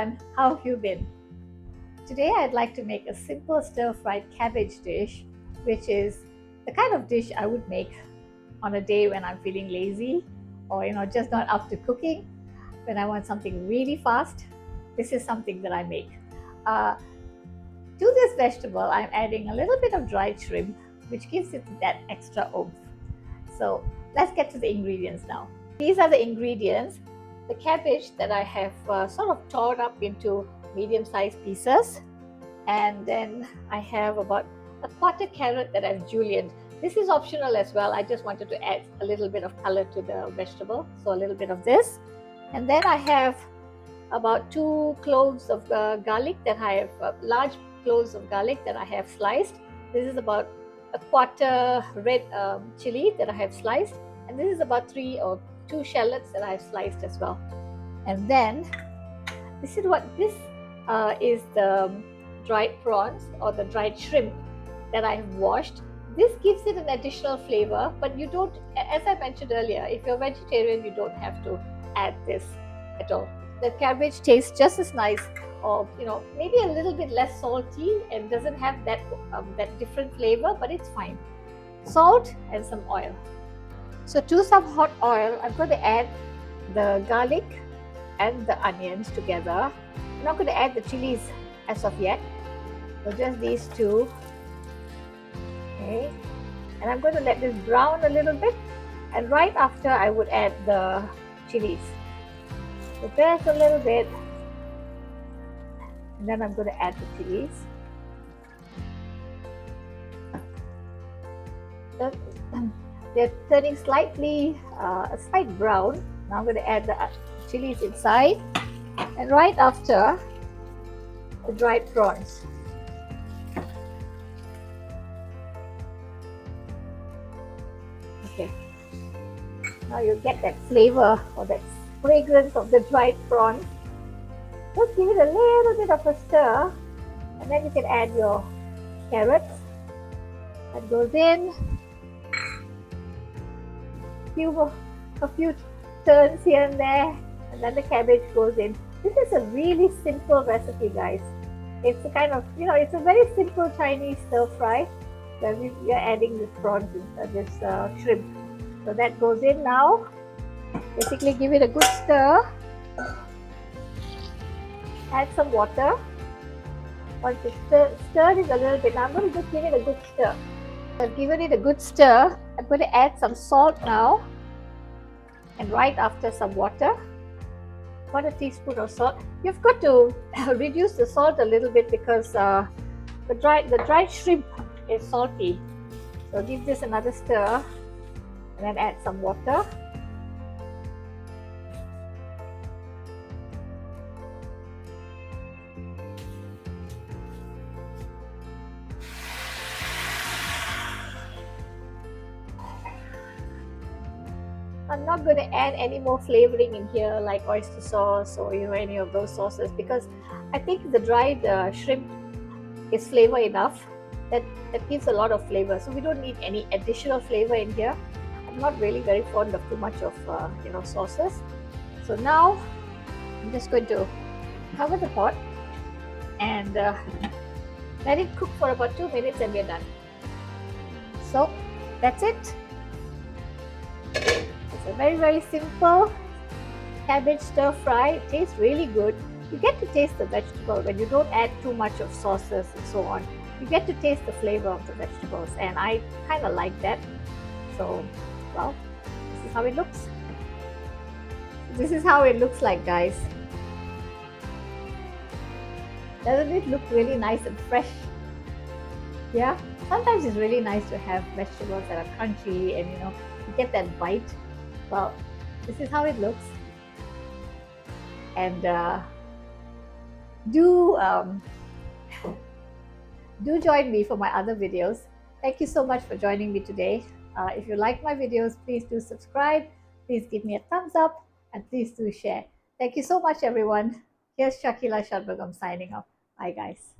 everyone, how have you been? Today I'd like to make a simple stir-fried cabbage dish, which is the kind of dish I would make on a day when I'm feeling lazy or just not up to cooking. When I want something really fast, this is something that I make. Uh, to this vegetable, I'm adding a little bit of dried shrimp, which gives it that extra oomph. So let's get to the ingredients now. These are the ingredients. The cabbage that I have sort of torn up into medium-sized pieces, and then I have about a quarter carrot that I've julienned. This is optional as well. I just wanted to add a little bit of color to the vegetable, so a little bit of this. And then I have about 2 cloves of garlic that I have, large cloves of garlic that I have sliced. This is about a quarter red chili that I have sliced, and this is about 3 or 2 shallots that I have sliced as well. And then this is the dried prawns or the dried shrimp that I have washed. This gives it an additional flavor, but you don't, as I mentioned earlier, if you're vegetarian, you don't have to add this at all. The cabbage tastes just as nice, or maybe a little bit less salty and doesn't have that different flavor, but it's fine. Salt and some oil. So to some hot oil, I'm going to add the garlic and the onions together. I'm not going to add the chilies as of yet, so just these two. Okay, and I'm going to let this brown a little bit, and right after I would add the chilies. So just a little bit, and then I'm going to add the chilies. They're turning slightly a slight brown. Now I'm going to add the chilies inside, and right after, the dried prawns. Okay, now you get that flavor or that fragrance of the dried prawns. Just give it a little bit of a stir, and then you can add your carrots. That goes in. A few turns here and there, and then the cabbage goes in. This is a really simple recipe, guys. It's a kind of, it's a very simple Chinese stir fry where we are adding this prawns, this shrimp. So that goes in now. Basically, give it a good stir. Add some water. Once it's stirred it a little bit, now I'm going to just give it a good stir. I've given it a good stir. I'm going to add some salt now, and right after some water. 1 teaspoon of salt. You've got to reduce the salt a little bit because the dried shrimp is salty. So give this another stir, and then add some water. I'm not going to add any more flavoring in here like oyster sauce or any of those sauces, because I think the dried shrimp is flavor enough. That gives a lot of flavor, so we don't need any additional flavor in here. I'm not really very fond of too much of sauces. So now I'm just going to cover the pot and let it cook for about 2 minutes, and we're done. So that's it. It's a very, very simple cabbage stir fry. It tastes really good. You get to taste the vegetable when you don't add too much of sauces and so on. You get to taste the flavor of the vegetables, and I kind of like that. So, well, this is how it looks. This is how it looks like, guys. Doesn't it look really nice and fresh? Yeah, sometimes it's really nice to have vegetables that are crunchy and you get that bite. Well, this is how it looks. And do join me for my other videos. Thank you so much for joining me today. If you like my videos, please do subscribe. Please give me a thumbs up, and please do share. Thank you so much, everyone. Here's Shakila Shadbagam signing off. Bye, guys.